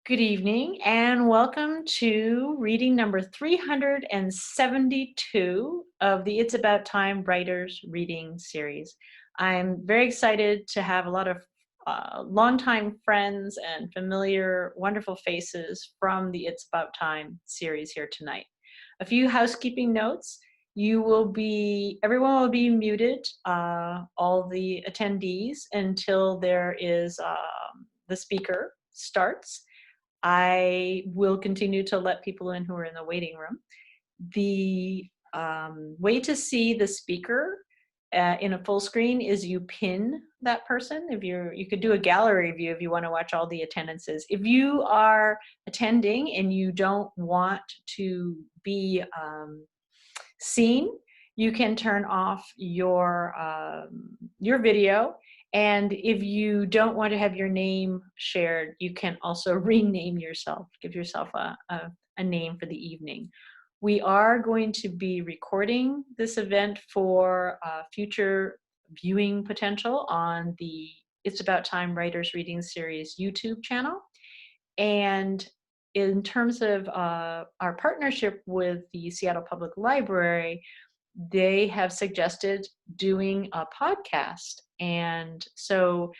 Good evening and welcome to reading number 372 of the It's About Time Writers Reading series. I'm very excited to have a lot of longtime friends and familiar, wonderful faces from the It's About Time series here tonight. A few housekeeping notes. Everyone will be muted, all the attendees, until the speaker starts. I will continue to let people in who are in the waiting room. The way to see the speaker in a full screen is you pin that person. You could do a gallery view if you want to watch all the attendances. If you are attending and you don't want to be seen, you can turn off your video. And if you don't want to have your name shared, you can also rename yourself, give yourself a name for the evening. We are going to be recording this event for future viewing potential on the It's About Time Writers Reading Series YouTube channel. And in terms of our partnership with the Seattle Public Library, they have suggested doing a podcast. And so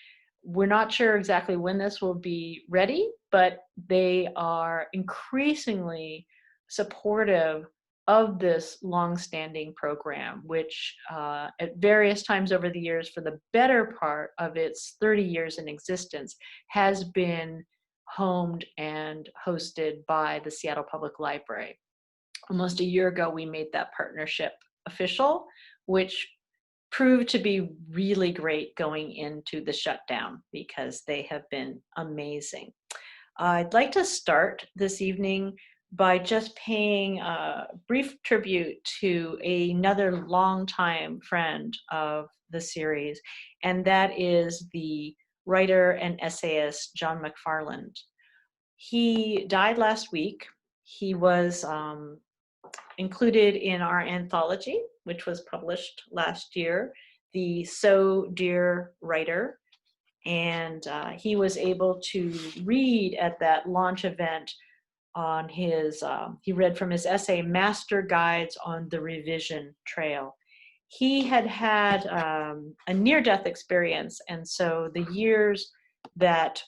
we're not sure exactly when this will be ready, but they are increasingly supportive of this longstanding program, which at various times over the years, for the better part of its 30 years in existence, has been homed and hosted by the Seattle Public Library. Almost a year ago, we made that partnership official, which proved to be really great going into the shutdown because they have been amazing. I'd like to start this evening by just paying a brief tribute to another longtime friend of the series, and that is the writer and essayist John Mcfarland. He died last week. He was included in our anthology, which was published last year, the So Dear Writer. And he was able to read at that launch event on he read from his essay, Master Guides on the Revision Trail. He had had a near-death experience, and so the years that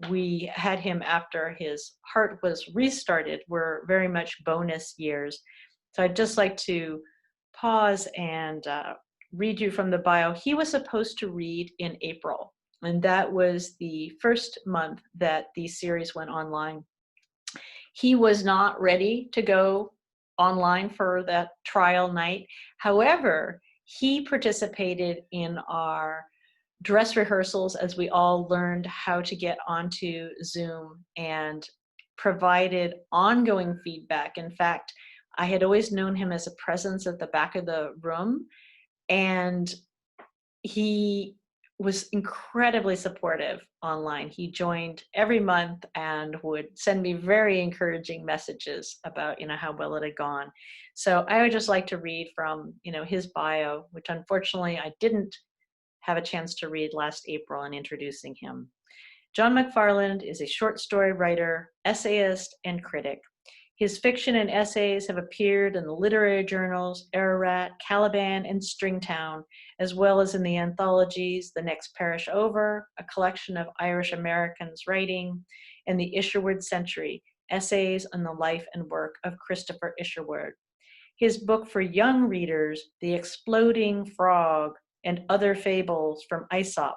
we had him after his heart was restarted were very much bonus years. So I'd just like to pause and read you from the bio. He was supposed to read in April, and that was the first month that the series went online. He was not ready to go online for that trial night. However, he participated in our dress rehearsals as we all learned how to get onto Zoom and provided ongoing feedback. In fact, I had always known him as a presence at the back of the room, and he was incredibly supportive online. He joined every month and would send me very encouraging messages about, how well it had gone. So I would just like to read from, his bio, which unfortunately I didn't have a chance to read last April in introducing him. John Mcfarland is a short story writer, essayist, and critic. His fiction and essays have appeared in the literary journals Ararat, Caliban, and Stringtown, as well as in the anthologies The Next Parish Over, a collection of Irish Americans writing, and the Isherwood Century, essays on the life and work of Christopher Isherwood. His book for young readers, The Exploding Frog and Other Fables from Aesop,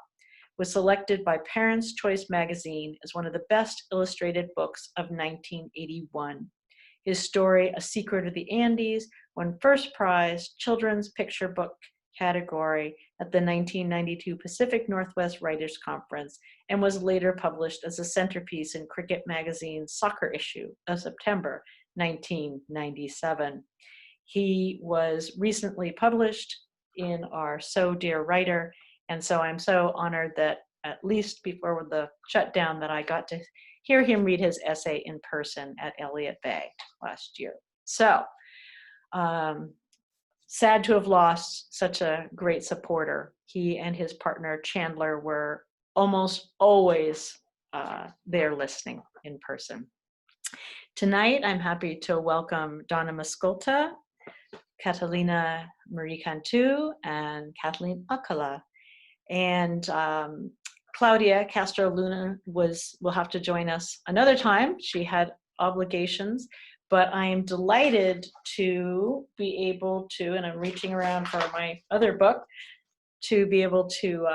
was selected by Parents' Choice magazine as one of the best illustrated books of 1981. His story, A Secret of the Andes, won first prize children's picture book category at the 1992 Pacific Northwest Writers Conference and was later published as a centerpiece in Cricket Magazine's soccer issue of September 1997. He was recently published in our So Dear Writer, and so I'm so honored that at least before the shutdown that I got to hear him read his essay in person at Elliott Bay last year. So sad to have lost such a great supporter. He and his partner Chandler were almost always there listening in person. Tonight, I'm happy to welcome Donna Miscolta, Catalina Marie Cantu, and Kathleen Akala. And Claudia Castro Luna will have to join us another time. She had obligations, but I am delighted to be able to, and I'm reaching around for my other book, to be able to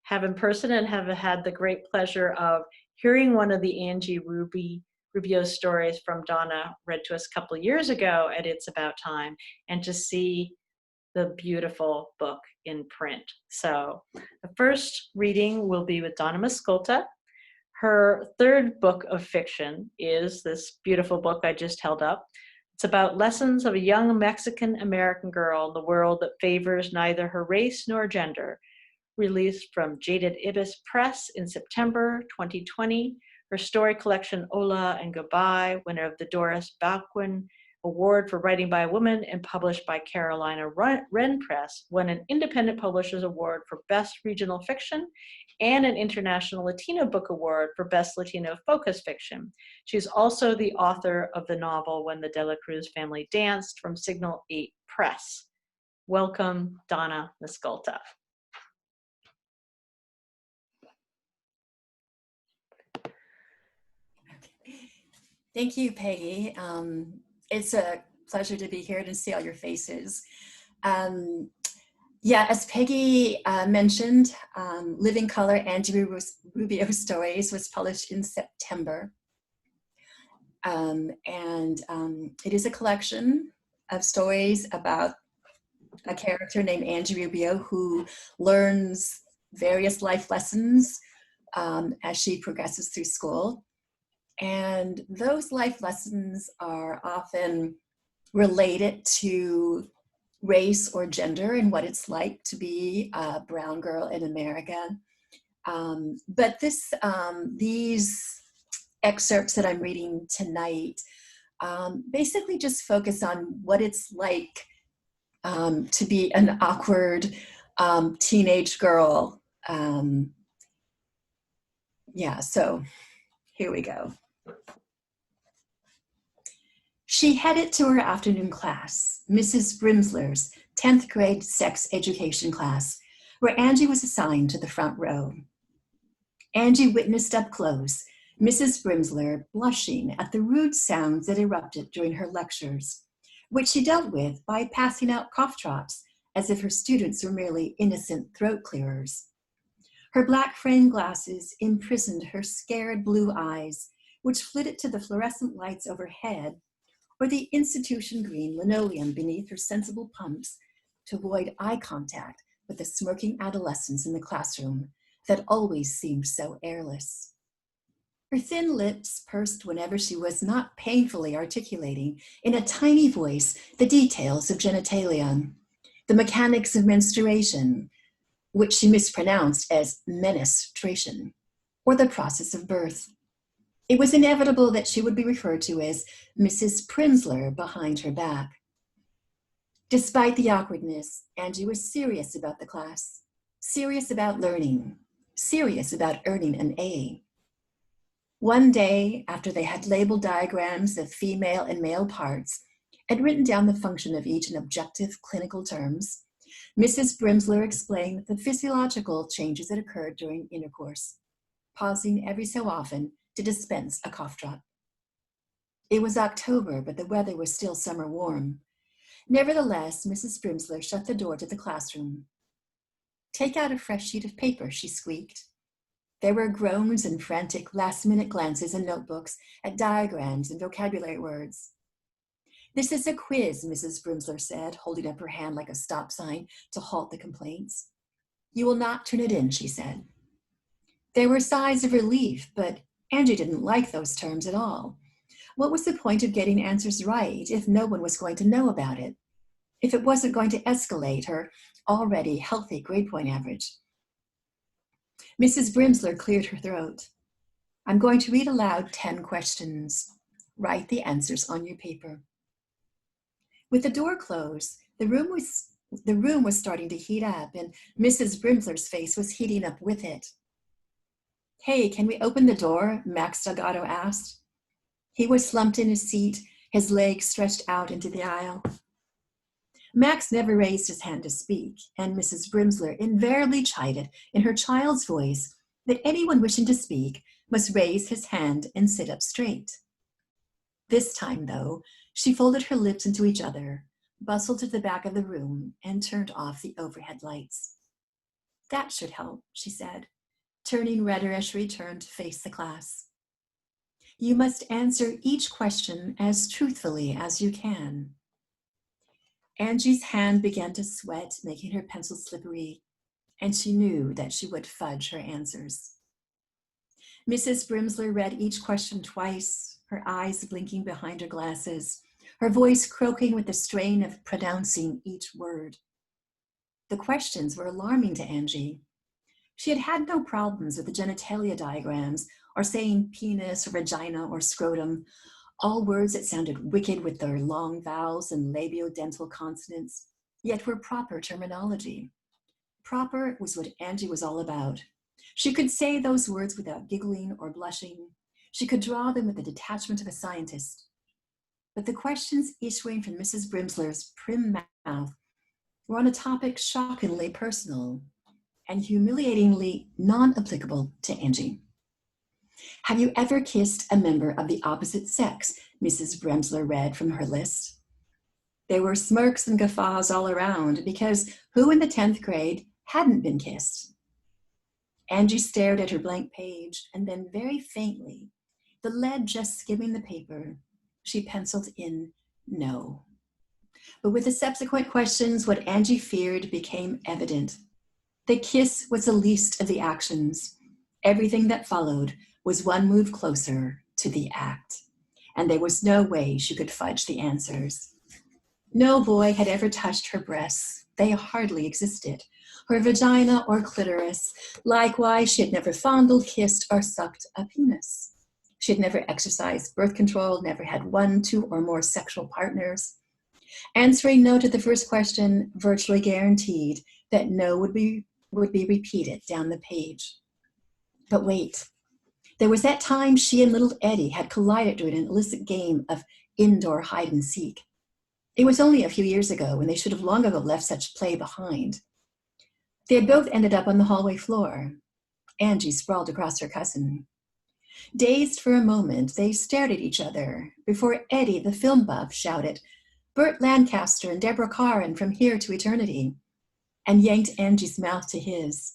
have in person and have had the great pleasure of hearing one of the Angie Rubio stories from Donna read to us a couple of years ago at It's About Time, and to see the beautiful book in print. So the first reading will be with Donna Musculta. Her third book of fiction is this beautiful book I just held up. It's about lessons of a young Mexican-American girl in the world that favors neither her race nor gender. Released from Jaded Ibis Press in September 2020. Her story collection, Hola and Goodbye, winner of the Doris Bauquin Award for Writing by a Woman and published by Carolina Wren Press, won an Independent Publishers Award for Best Regional Fiction and an International Latino Book Award for Best Latino Focus Fiction. She's also the author of the novel When the De La Cruz Family Danced from Signal 8 Press. Welcome, Donna Miscolta. Thank you, Peggy. It's a pleasure to be here to see all your faces. Yeah, as Peggy mentioned, Living Color, Angie Rubio Stories was published in September. It is a collection of stories about a character named Angie Rubio who learns various life lessons as she progresses through school. And those life lessons are often related to race or gender and what it's like to be a brown girl in America. But these excerpts that I'm reading tonight basically just focus on what it's like to be an awkward teenage girl. Yeah, so here we go. She headed to her afternoon class, Mrs. Brimsler's 10th grade sex education class, where Angie was assigned to the front row. Angie witnessed up close Mrs. Brimsler blushing at the rude sounds that erupted during her lectures, which she dealt with by passing out cough drops as if her students were merely innocent throat clearers. Her black framed glasses imprisoned her scared blue eyes, which flitted to the fluorescent lights overhead or the institution green linoleum beneath her sensible pumps to avoid eye contact with the smirking adolescents in the classroom that always seemed so airless. Her thin lips pursed whenever she was not painfully articulating in a tiny voice the details of genitalia, the mechanics of menstruation, which she mispronounced as menestration, or the process of birth. It was inevitable that she would be referred to as Mrs. Primsler behind her back. Despite the awkwardness, Angie was serious about the class, serious about learning, serious about earning an A. One day, after they had labeled diagrams of female and male parts and written down the function of each in objective clinical terms, Mrs. Brimsler explained the physiological changes that occurred during intercourse, pausing every so often to dispense a cough drop. It was October, but the weather was still summer warm. Nevertheless, Mrs. Brimsler shut the door to the classroom. "Take out a fresh sheet of paper," she squeaked. There were groans and frantic last-minute glances in notebooks at diagrams and vocabulary words. "This is a quiz," Mrs. Brimsler said, holding up her hand like a stop sign to halt the complaints. "You will not turn it in," she said. There were sighs of relief, but Angie didn't like those terms at all. What was the point of getting answers right if no one was going to know about it? If it wasn't going to escalate her already healthy grade point average? Mrs. Brimsler cleared her throat. "I'm going to read aloud 10 questions. Write the answers on your paper." With the door closed, the room was starting to heat up, and Mrs. Brimsler's face was heating up with it. Hey, can we open the door? Max Delgado asked. He was slumped in his seat, his legs stretched out into the aisle. Max never raised his hand to speak, and Mrs. Brimsler invariably chided in her child's voice that anyone wishing to speak must raise his hand and sit up straight. This time, though, she folded her lips into each other, bustled to the back of the room, and turned off the overhead lights. That should help, she said, turning redder as she returned to face the class. You must answer each question as truthfully as you can. Angie's hand began to sweat, making her pencil slippery, and she knew that she would fudge her answers. Mrs. Brimsler read each question twice, her eyes blinking behind her glasses, her voice croaking with the strain of pronouncing each word. The questions were alarming to Angie. She had had no problems with the genitalia diagrams or saying penis or vagina or scrotum, all words that sounded wicked with their long vowels and labiodental consonants, yet were proper terminology. Proper was what Angie was all about. She could say those words without giggling or blushing. She could draw them with the detachment of a scientist. But the questions issuing from Mrs. Brimsler's prim mouth were on a topic shockingly personal and humiliatingly non-applicable to Angie. Have you ever kissed a member of the opposite sex? Mrs. Brimsler read from her list. There were smirks and guffaws all around because who in the 10th grade hadn't been kissed? Angie stared at her blank page and then very faintly, the lead just skimming the paper, she penciled in no. But with the subsequent questions, what Angie feared became evident. The kiss was the least of the actions. Everything that followed was one move closer to the act, and there was no way she could fudge the answers. No boy had ever touched her breasts. They hardly existed. Her vagina or clitoris. Likewise, she had never fondled, kissed, or sucked a penis. She had never exercised birth control, never had one, two, or more sexual partners. Answering no to the first question virtually guaranteed that no would be repeated down the page. But wait, there was that time she and little Eddie had collided during an illicit game of indoor hide and seek. It was only a few years ago when they should have long ago left such play behind. They had both ended up on the hallway floor. Angie sprawled across her cousin. Dazed for a moment, they stared at each other before Eddie, the film buff, shouted, "Burt Lancaster and Deborah Carr and From Here to Eternity," and yanked Angie's mouth to his.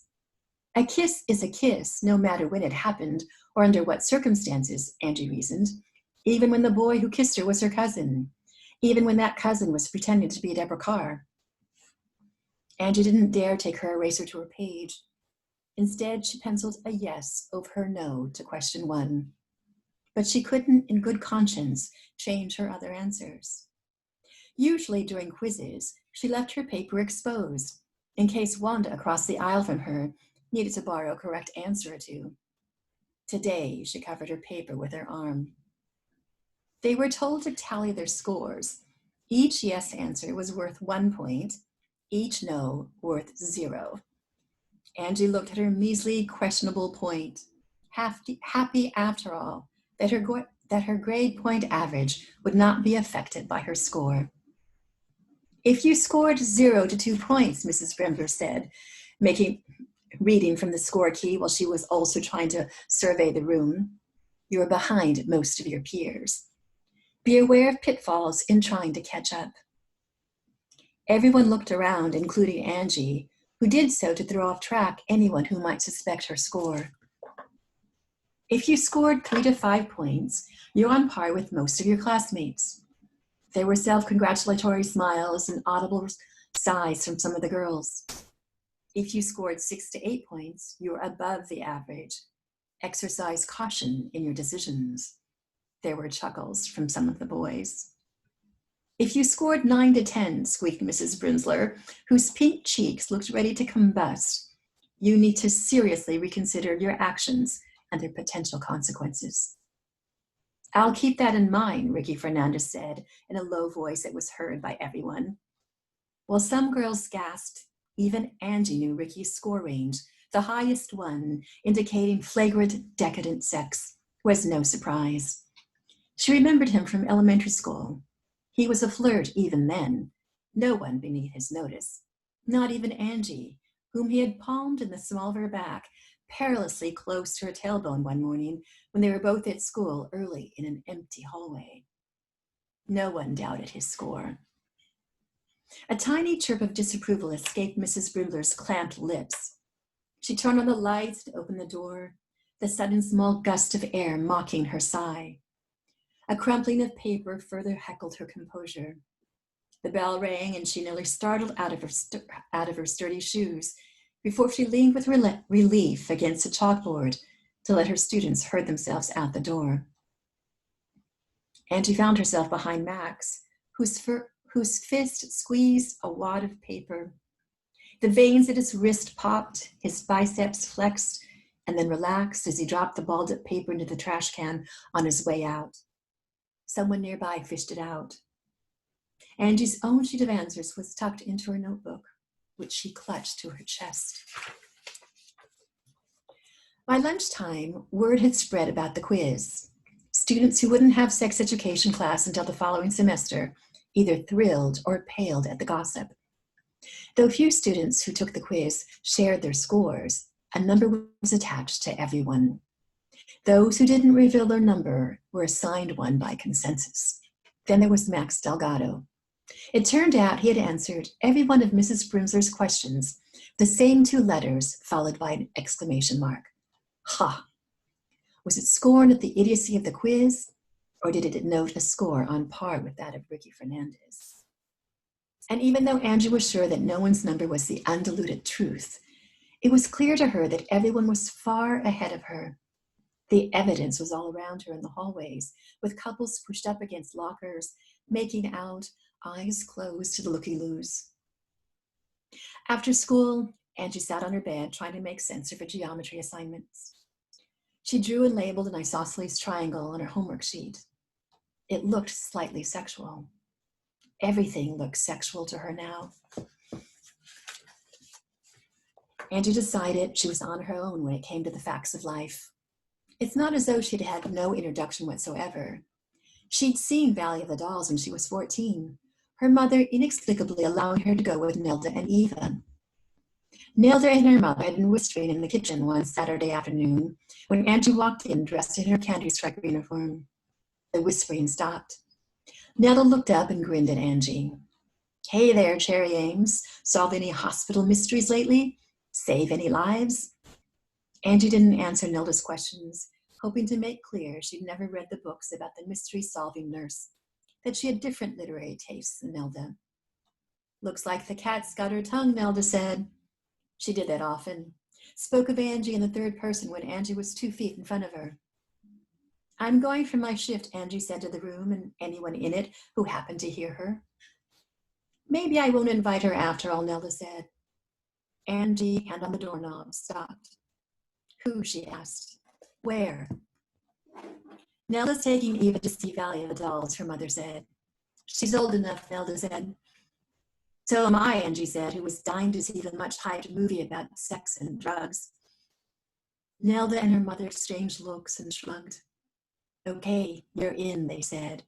A kiss is a kiss, no matter when it happened or under what circumstances, Angie reasoned, even when the boy who kissed her was her cousin, even when that cousin was pretending to be Deborah Carr. Angie didn't dare take her eraser to her page. Instead, she penciled a yes over her no to question 1. But she couldn't, in good conscience, change her other answers. Usually during quizzes, she left her paper exposed, in case Wanda across the aisle from her needed to borrow a correct answer or two. Today, she covered her paper with her arm. They were told to tally their scores. Each yes answer was worth 1 point, each no worth 0. Angie looked at her measly, questionable point, happy after all that her grade point average would not be affected by her score. If you scored 0 to 2 points, Mrs. Brimsler said, reading from the score key while she was also trying to survey the room, you are behind most of your peers. Be aware of pitfalls in trying to catch up. Everyone looked around, including Angie, who did so to throw off track anyone who might suspect her score. If you scored 3 to 5 points, you're on par with most of your classmates. There were self-congratulatory smiles and audible sighs from some of the girls. If you scored 6 to 8 points, you were above the average. Exercise caution in your decisions. There were chuckles from some of the boys. If you scored 9 to 10, squeaked Mrs. Brimsler, whose pink cheeks looked ready to combust, you need to seriously reconsider your actions and their potential consequences. I'll keep that in mind, Ricky Fernandez said in a low voice that was heard by everyone. While some girls gasped, even Angie knew Ricky's score range the highest one, indicating flagrant, decadent sex, was no surprise. She remembered him from elementary school. He was a flirt even then, no one beneath his notice, not even Angie, whom he had palmed in the small of her back, perilously close to her tailbone one morning when they were both at school early in an empty hallway. No one doubted his score. A tiny chirp of disapproval escaped Mrs. Brimler's clamped lips. She turned on the lights and opened the door, the sudden small gust of air mocking her sigh. A crumpling of paper further heckled her composure. The bell rang, and she nearly startled out of her sturdy shoes before she leaned with relief against the chalkboard to let her students herd themselves out the door. Angie found herself behind Max, whose fist squeezed a wad of paper. The veins at his wrist popped, his biceps flexed, and then relaxed as he dropped the balled-up paper into the trash can on his way out. Someone nearby fished it out. Angie's own sheet of answers was tucked into her notebook, which she clutched to her chest. By lunchtime, word had spread about the quiz. Students who wouldn't have sex education class until the following semester either thrilled or paled at the gossip. Though few students who took the quiz shared their scores, a number was attached to everyone. Those who didn't reveal their number were assigned one by consensus. Then there was Max Delgado. It turned out he had answered every one of Mrs. Brimsler's questions, the same 2 letters followed by an exclamation mark. Ha! Was it scorn at the idiocy of the quiz, or did it note a score on par with that of Ricky Fernandez? And even though Angie was sure that no one's number was the undiluted truth, it was clear to her that everyone was far ahead of her. The evidence was all around her in the hallways, with couples pushed up against lockers, making out, eyes closed to the looky-loos. After school, Angie sat on her bed trying to make sense of her geometry assignments. She drew and labeled an isosceles triangle on her homework sheet. It looked slightly sexual. Everything looked sexual to her now. Angie decided she was on her own when it came to the facts of life. It's not as though she'd had no introduction whatsoever. She'd seen Valley of the Dolls when she was 14, her mother inexplicably allowing her to go with Nelda and Eva. Nelda and her mother had been whispering in the kitchen one Saturday afternoon when Angie walked in dressed in her candy stripe uniform. The whispering stopped. Nelda looked up and grinned at Angie. Hey there, Cherry Ames. Solve any hospital mysteries lately? Save any lives? Angie didn't answer Nelda's questions, hoping to make clear she'd never read the books about the mystery-solving nurse, that she had different literary tastes than Nelda. Looks like the cat's got her tongue, Nelda said. She did that often, spoke of Angie in the third person when Angie was 2 feet in front of her. I'm going for my shift, Angie said to the room and anyone in it who happened to hear her. Maybe I won't invite her after all, Nelda said. Angie, hand on the doorknob, stopped. Who, she asked. Where? Nelda's taking Eva to see Valley of the Dolls, her mother said. She's old enough, Nelda said. So am I, Angie said, who was dying to see the much-hyped movie about sex and drugs. Nelda and her mother exchanged looks and shrugged. Okay, you're in, they said.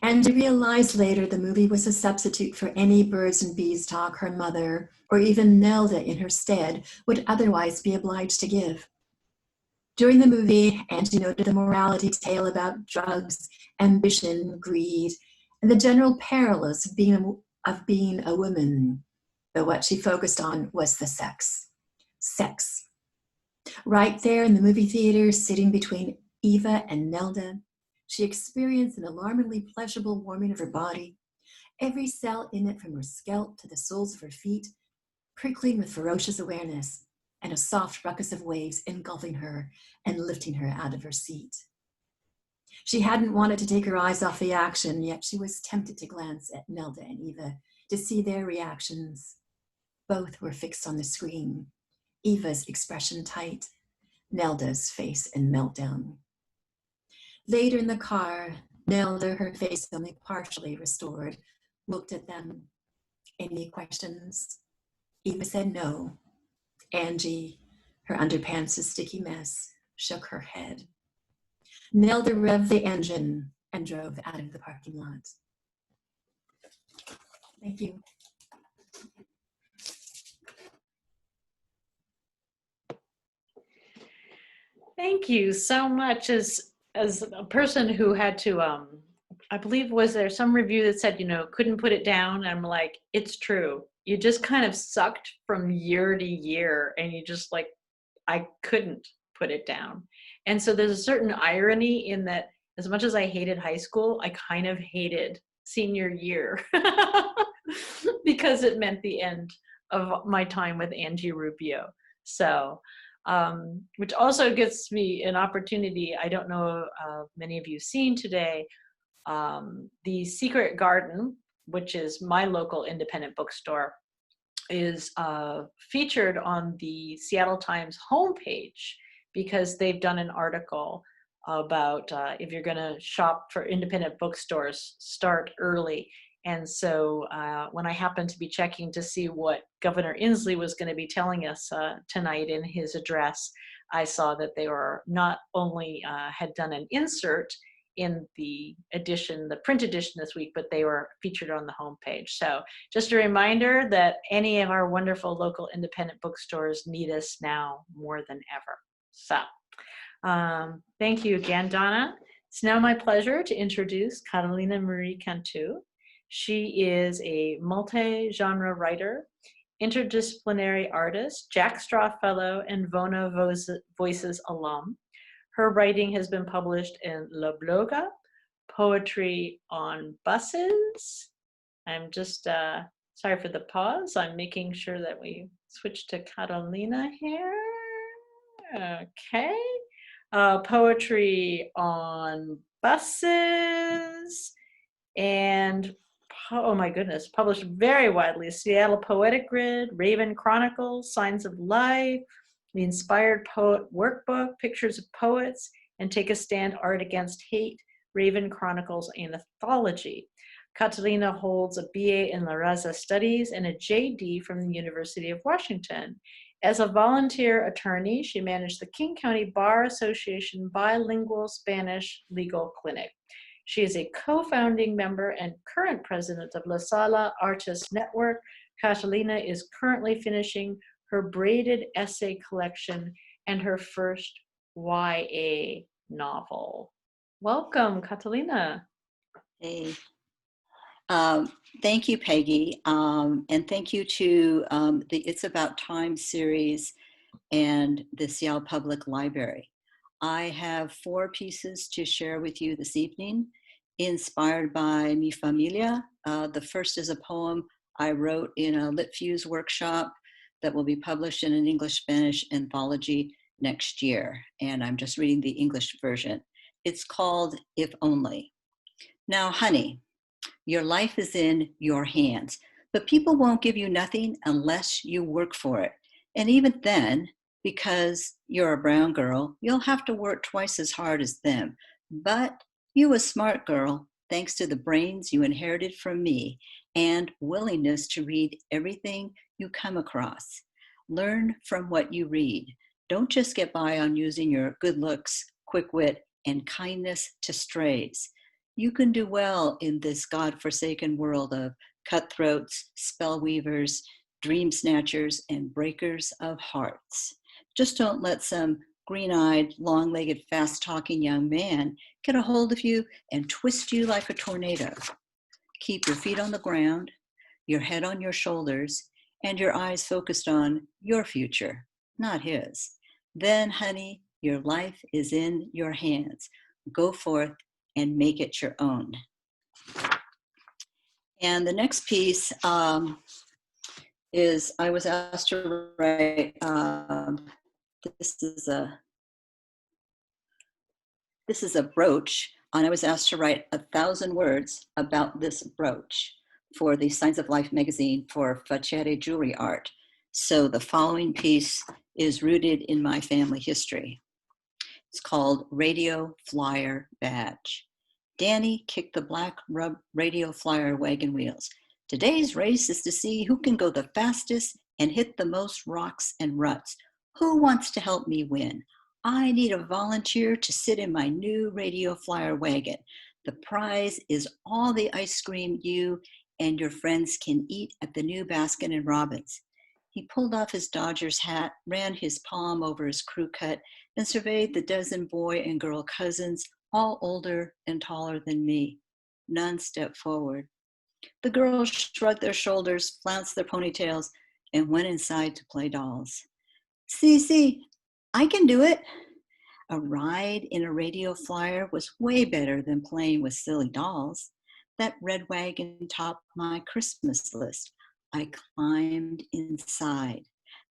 Angie realized later the movie was a substitute for any birds and bees talk her mother, or even Nelda in her stead, would otherwise be obliged to give. During the movie, Angie noted the morality tale about drugs, ambition, greed, and the general perils of being a woman. But what she focused on was the sex. Sex. Right there in the movie theater, sitting between Eva and Nelda, she experienced an alarmingly pleasurable warming of her body, every cell in it from her scalp to the soles of her feet, prickling with ferocious awareness, and a soft ruckus of waves engulfing her and lifting her out of her seat. She hadn't wanted to take her eyes off the action, yet she was tempted to glance at Nelda and Eva to see their reactions. Both were fixed on the screen, Eva's expression tight, Nelda's face in meltdown. Later in the car, Nelda, her face only partially restored, looked at them. Any questions? Eva said no. Angie, her underpants a sticky mess, shook her head. Nelda revved the engine and drove out of the parking lot. Thank you. Thank you so much. As a person who had to, I believe, was there some review that said, couldn't put it down? I'm like, it's true. You just kind of sucked from year to year, and you just like, I couldn't put it down. And so there's a certain irony in that. As much as I hated high school, I kind of hated senior year because it meant the end of my time with Angie Rubio. So, which also gives me an opportunity. I don't know if many of you seen today, the Secret Garden, which is my local independent bookstore, is featured on the Seattle Times homepage because they've done an article about if you're going to shop for independent bookstores, start early. And so when I happened to be checking to see what Governor Inslee was going to be telling us tonight in his address, I saw that they were not only had done an insert in the edition, the print edition this week, but they were featured on the homepage. So just a reminder that any of our wonderful local independent bookstores need us now more than ever. So thank you again, Donna. It's now my pleasure to introduce Catalina Marie Cantu. She is a multi-genre writer, interdisciplinary artist, Jack Straw Fellow, and Vona Voices alum. Her writing has been published in La Bloga, Poetry on Buses. I'm just, sorry for the pause. I'm making sure that we switch to Catalina here. Okay. Poetry on Buses, and oh my goodness, published very widely: Seattle Poetic Grid, Raven Chronicles, Signs of Life, the Inspired Poet Workbook, Pictures of Poets, and Take a Stand, Art Against Hate, Raven Chronicles Anthology. Catalina holds a BA in La Raza Studies and a JD from the University of Washington. As a volunteer attorney, she managed the King County Bar Association Bilingual Spanish Legal Clinic. She is a co-founding member and current president of La Sala Artist Network. Catalina is currently finishing her braided essay collection and her first YA novel. Welcome, Catalina. Hey. Thank you, Peggy, and thank you to the It's About Time series and the Seattle Public Library. I have 4 pieces to share with you this evening, inspired by Mi Familia. The first is a poem I wrote in a Lit Fuse workshop that will be published in an English-Spanish anthology next year, and I'm just reading the English version. It's called If Only. Now, honey, your life is in your hands, but people won't give you nothing unless you work for it. And even then, because you're a brown girl, you'll have to work twice as hard as them. But you a smart girl, thanks to the brains you inherited from me and willingness to read everything you come across. Learn from what you read. Don't just get by on using your good looks, quick wit, and kindness to strays. You can do well in this God-forsaken world of cutthroats, spellweavers, dream snatchers, and breakers of hearts. Just don't let some green-eyed, long-legged, fast-talking young man get a hold of you and twist you like a tornado. Keep your feet on the ground, your head on your shoulders, and your eyes focused on your future, not his. Then, honey, your life is in your hands. Go forth and make it your own. And the next piece is I was asked to write, this is a brooch, and I was asked to write 1,000 words about this brooch for the Signs of Life magazine for Facere Jewelry Art. So the following piece is rooted in my family history. It's called Radio Flyer Badge. Danny kicked the black rub radio flyer wagon wheels. Today's race is to see who can go the fastest and hit the most rocks and ruts. Who wants to help me win? I need a volunteer to sit in my new radio flyer wagon. The prize is all the ice cream you and your friends can eat at the new Baskin and Robbins. He pulled off his Dodgers hat, ran his palm over his crew cut, and surveyed the dozen boy and girl cousins, all older and taller than me. None stepped forward. The girls shrugged their shoulders, flounced their ponytails, and went inside to play dolls. See, I can do it. A ride in a radio flyer was way better than playing with silly dolls. That red wagon topped my Christmas list. I climbed inside.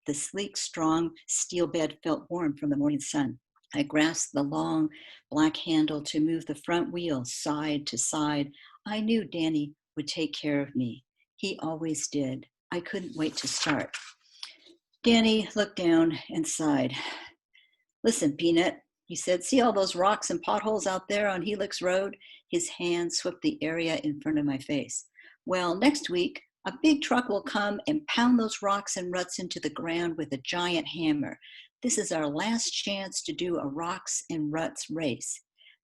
The sleek, strong steel bed felt warm from the morning sun. I grasped the long black handle to move the front wheels side to side. I knew Danny would take care of me. He always did. I couldn't wait to start. Danny looked down and sighed. Listen, Peanut, he said, see all those rocks and potholes out there on Helix Road? His hand swept the area in front of my face. Well, next week, a big truck will come and pound those rocks and ruts into the ground with a giant hammer. This is our last chance to do a rocks and ruts race.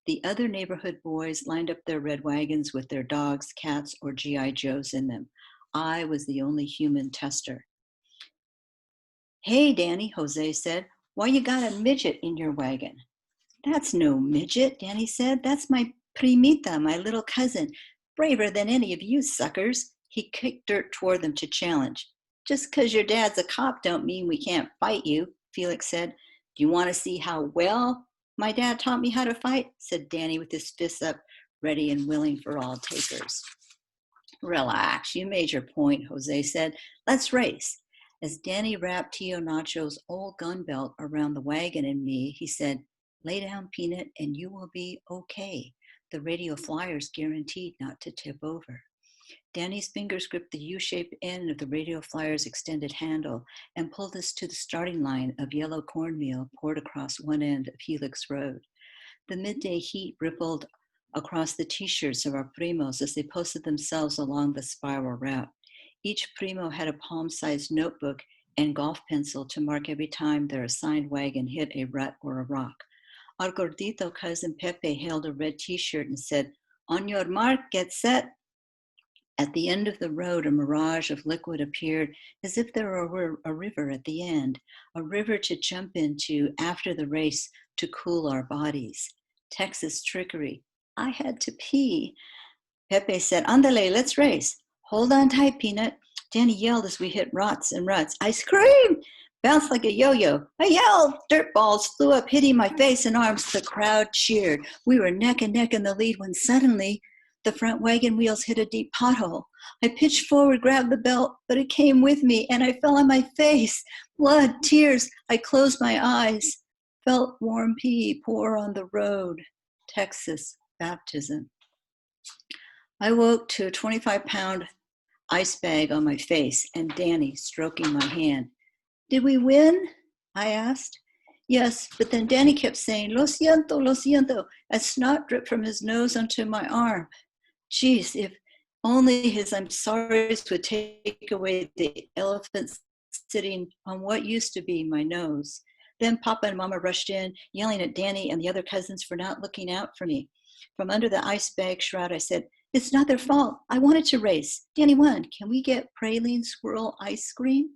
The other neighborhood boys lined up their red wagons with their dogs, cats, or G.I. Joes in them. I was the only human tester. Hey, Danny, Jose said, why you got a midget in your wagon? That's no midget, Danny said. That's my primita, my little cousin, braver than any of you suckers. He kicked dirt toward them to challenge. Just because your dad's a cop don't mean we can't fight you, Felix said. Do you want to see how well my dad taught me how to fight? Said Danny with his fists up, ready and willing for all takers. Relax, you made your point, Jose said. Let's race. As Danny wrapped Tio Nacho's old gun belt around the wagon and me, he said, lay down, Peanut, and you will be okay. The radio flyer's guaranteed not to tip over. Danny's fingers gripped the U-shaped end of the radio flyer's extended handle and pulled us to the starting line of yellow cornmeal poured across one end of Helix Road. The midday heat rippled across the t-shirts of our primos as they posted themselves along the spiral route. Each primo had a palm-sized notebook and golf pencil to mark every time their assigned wagon hit a rut or a rock. Our gordito cousin Pepe held a red t-shirt and said, on your mark, get set. At the end of the road, a mirage of liquid appeared as if there were a river at the end, a river to jump into after the race to cool our bodies. Texas trickery. I had to pee. Pepe said, Andale, let's race. Hold on tight, Peanut. Danny yelled as we hit ruts and ruts. I screamed, bounced like a yo-yo. I yelled. Dirt balls flew up, hitting my face and arms. The crowd cheered. We were neck and neck in the lead when suddenly the front wagon wheels hit a deep pothole. I pitched forward, grabbed the belt, but it came with me, and I fell on my face. Blood, tears. I closed my eyes. Felt warm pee pour on the road. Texas baptism. I woke to a 25-pound ice bag on my face and Danny stroking my hand. Did we win? I asked. Yes, but then Danny kept saying, lo siento, as snot dripped from his nose onto my arm. Geez, if only his I'm sorry's would take away the elephant sitting on what used to be my nose. Then Papa and Mama rushed in, yelling at Danny and the other cousins for not looking out for me. From under the ice bag shroud, I said, it's not their fault. I wanted to race. Danny won. Can we get praline swirl ice cream?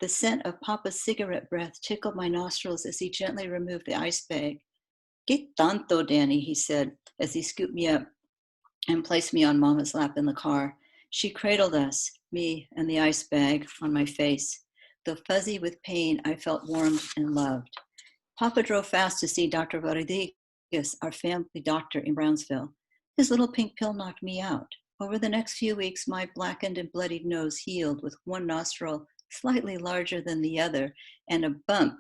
The scent of Papa's cigarette breath tickled my nostrils as he gently removed the ice bag. Que tanto, Danny, he said, as he scooped me up and placed me on Mama's lap in the car. She cradled us, me and the ice bag, on my face. Though fuzzy with pain, I felt warmed and loved. Papa drove fast to see Dr. Rodriguez, our family doctor in Brownsville. His little pink pill knocked me out. Over the next few weeks, my blackened and bloodied nose healed with one nostril slightly larger than the other and a bump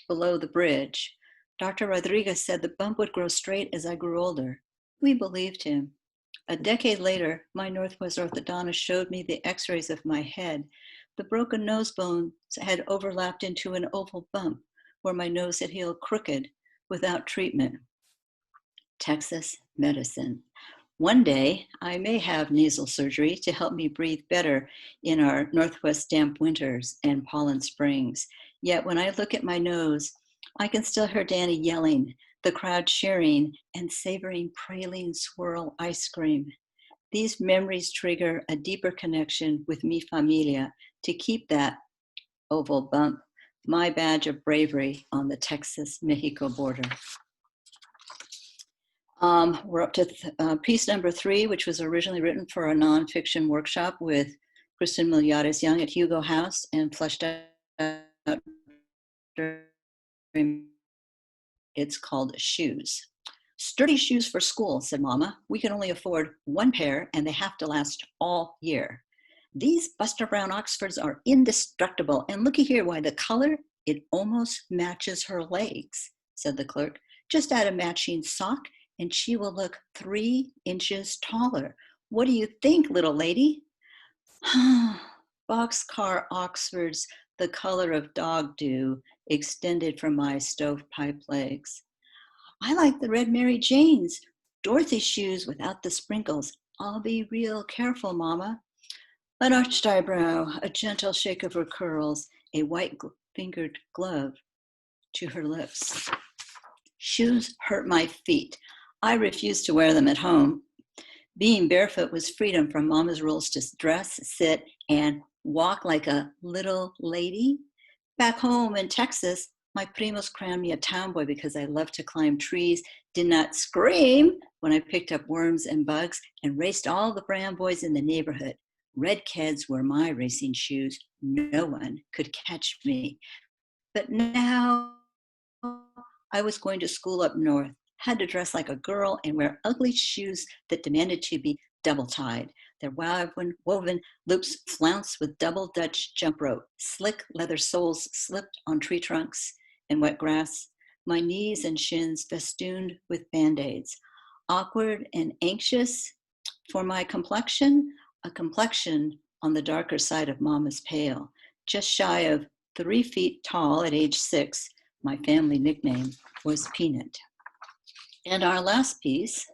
below the bridge. Dr. Rodriguez said the bump would grow straight as I grew older. We believed him. A decade later, my Northwest orthodontist showed me the x-rays of my head. The broken nose bones had overlapped into an oval bump where my nose had healed crooked without treatment. Texas medicine. One day, I may have nasal surgery to help me breathe better in our Northwest damp winters and pollen springs. Yet when I look at my nose, I can still hear Danny yelling, the crowd cheering, and savoring praline swirl ice cream. These memories trigger a deeper connection with mi familia to keep that oval bump, my badge of bravery on the Texas-Mexico border. We're up to piece number 3, which was originally written for a nonfiction workshop with Kristen Miliares Young at Hugo House and fleshed out during. It's called Shoes. Sturdy shoes for school, said Mama. We can only afford one pair and they have to last all year. These Buster Brown Oxfords are indestructible. And looky here, why the color, it almost matches her legs, said the clerk. Just add a matching sock and she will look 3 inches taller. What do you think, little lady? Boxcar Oxfords, the color of dog dew, extended from my stovepipe legs. I like the red Mary Janes, Dorothy's shoes without the sprinkles. I'll be real careful, Mama. An arched eyebrow, a gentle shake of her curls, a white-fingered glove to her lips. Shoes hurt my feet. I refused to wear them at home. Being barefoot was freedom from Mama's rules to dress, sit, and walk like a little lady. Back home in Texas, my primos crowned me a tomboy because I loved to climb trees, did not scream when I picked up worms and bugs, and raced all the brown boys in the neighborhood. Red Keds were my racing shoes. No one could catch me. But now I was going to school up north, had to dress like a girl and wear ugly shoes that demanded to be double-tied. Their woven loops flounced with double Dutch jump rope. Slick leather soles slipped on tree trunks and wet grass. My knees and shins festooned with Band-Aids. Awkward and anxious for my complexion, a complexion on the darker side of Mama's pale. Just shy of 3 feet tall at age 6, my family nickname was Peanut. And our last piece,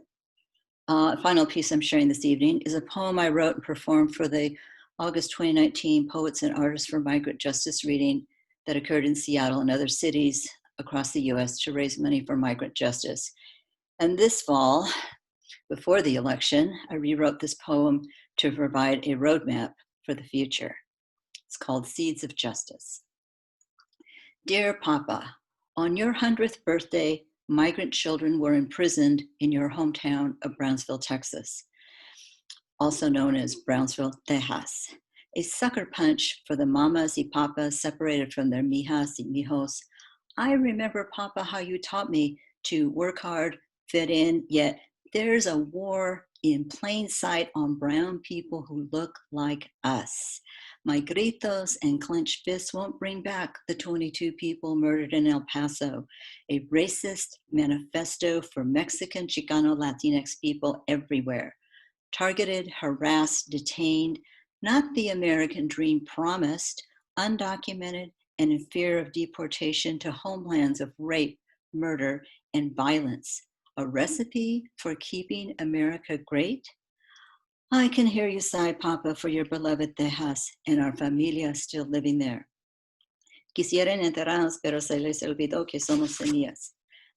final piece I'm sharing this evening, is a poem I wrote and performed for the August 2019 Poets and Artists for Migrant Justice Reading that occurred in Seattle and other cities across the US to raise money for migrant justice. And this fall, before the election, I rewrote this poem to provide a roadmap for the future. It's called Seeds of Justice. Dear Papa, on your 100th birthday, migrant children were imprisoned in your hometown of Brownsville, Texas, also known as Brownsville, Texas. A sucker punch for the mamas y papas separated from their mijas y mijos. I remember, Papa, how you taught me to work hard, fit in, yet there's a war in plain sight on brown people who look like us. My gritos and clenched fists won't bring back the 22 people murdered in El Paso, a racist manifesto for Mexican, Chicano, Latinx people everywhere. Targeted, harassed, detained, not the American dream promised, undocumented, and in fear of deportation to homelands of rape, murder, and violence. A recipe for keeping America great? I can hear you sigh, Papa, for your beloved Texas and our familia still living there. Quisieran enterrarnos, pero se les olvidó que somos semillas.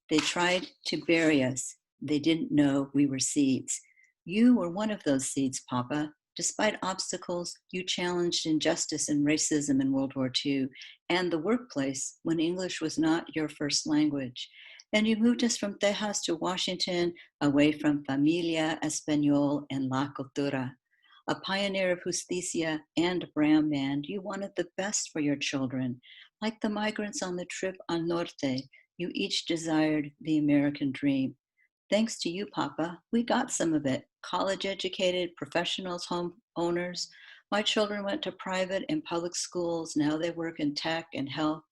They tried to bury us. They didn't know we were seeds. You were one of those seeds, Papa. Despite obstacles, you challenged injustice and racism in World War II and the workplace when English was not your first language. And you moved us from Texas to Washington, away from Familia Español and La Cultura. A pioneer of justicia and a brown man, you wanted the best for your children. Like the migrants on the trip al norte, you each desired the American dream. Thanks to you, Papa, we got some of it. College-educated professionals, home owners. My children went to private and public schools. Now they work in tech and health.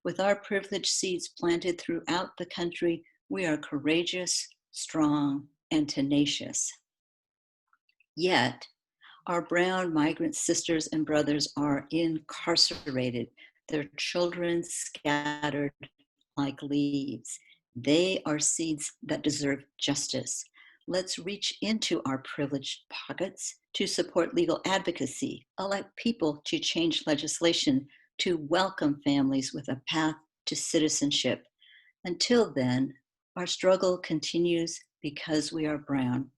With our privileged seeds planted throughout the country, we are courageous, strong, and tenacious. Yet, our brown migrant sisters and brothers are incarcerated, their children scattered like leaves. They are seeds that deserve justice. Let's reach into our privileged pockets to support legal advocacy, elect people to change legislation, to welcome families with a path to citizenship. Until then, our struggle continues because we are brown.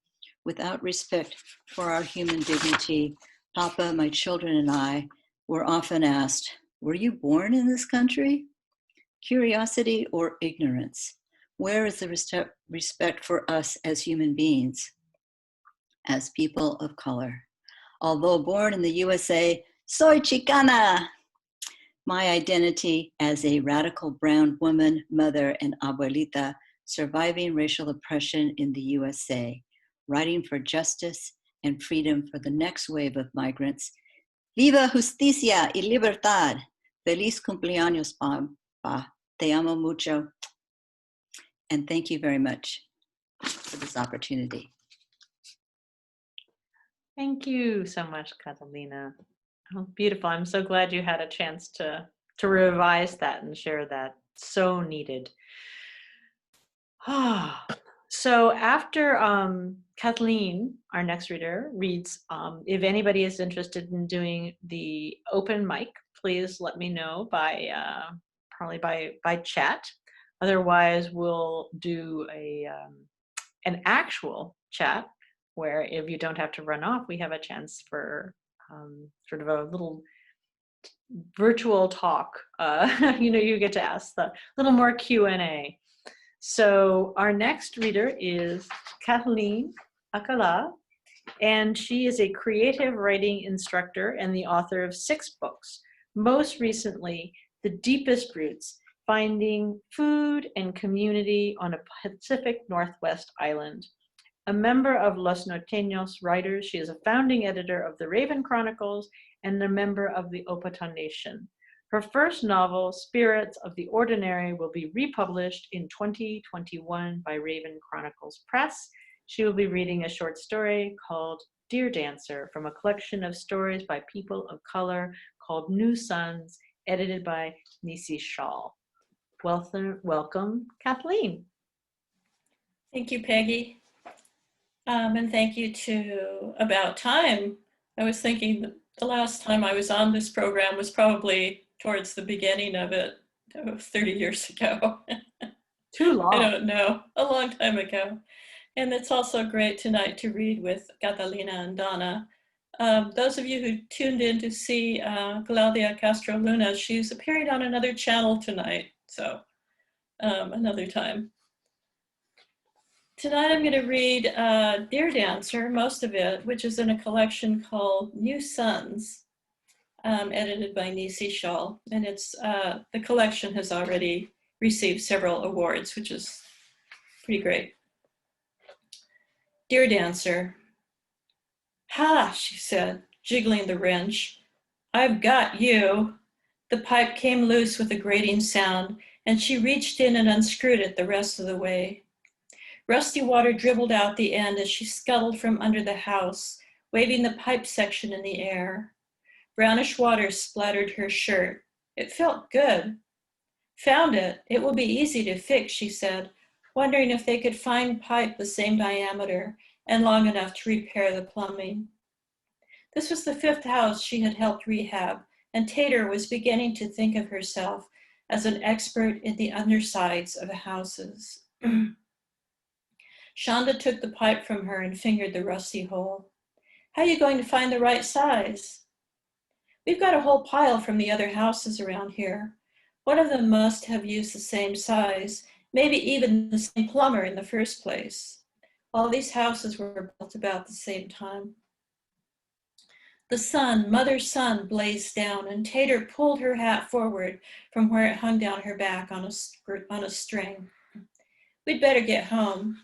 Without respect for our human dignity, Papa, my children, and I were often asked, were you born in this country? Curiosity or ignorance? Where is the respect for us as human beings, as people of color? Although born in the USA, soy Chicana. My identity as a radical brown woman, mother, and abuelita surviving racial oppression in the USA, writing for justice and freedom for the next wave of migrants. Viva justicia y libertad. Feliz cumpleaños, Pa. Te amo mucho. And thank you very much for this opportunity. Thank you so much, Catalina. Oh, beautiful. I'm so glad you had a chance to revise that and share that. So needed. So after Kathleen, our next reader, reads, if anybody is interested in doing the open mic, please let me know by probably by chat. Otherwise, we'll do an actual chat where if you don't have to run off, we have a chance for sort of a little virtual talk. You get to ask the little more Q&A. So our next reader is Kathleen Akala, and she is a creative writing instructor and the author of 6 books. Most recently, The Deepest Roots, Finding Food and Community on a Pacific Northwest Island. A member of Los Norteños Writers, she is a founding editor of the Raven Chronicles and a member of the Opatan Nation. Her first novel, Spirits of the Ordinary, will be republished in 2021 by Raven Chronicles Press. She will be reading a short story called Deer Dancer from a collection of stories by people of color called New Sons, edited by Nisi Shawl. Welcome, Kathleen. Thank you, Peggy. And thank you to About Time. I was thinking that the last time I was on this program was probably towards the beginning of it, 30 years ago. Too long. I don't know, a long time ago. And it's also great tonight to read with Catalina and Donna. Those of you who tuned in to see Claudia Castro Luna, she's appearing on another channel tonight, so another time. Tonight I'm going to read Deer Dancer, most of it, which is in a collection called New Sons, edited by Nisi Shawl. And it's the collection has already received several awards, which is pretty great. Deer Dancer. Ha, she said, jiggling the wrench. I've got you. The pipe came loose with a grating sound, and she reached in and unscrewed it the rest of the way. Rusty water dribbled out the end as she scuttled from under the house, waving the pipe section in the air. Brownish water splattered her shirt. It felt good. Found it. It will be easy to fix, she said, wondering if they could find pipe the same diameter and long enough to repair the plumbing. This was the 5th house she had helped rehab, and Tater was beginning to think of herself as an expert in the undersides of houses. Shonda took the pipe from her and fingered the rusty hole. How are you going to find the right size? We've got a whole pile from the other houses around here. One of them must have used the same size, maybe even the same plumber in the first place. All these houses were built about the same time. The sun, mother's sun, blazed down, and Tater pulled her hat forward from where it hung down her back on a string. We'd better get home.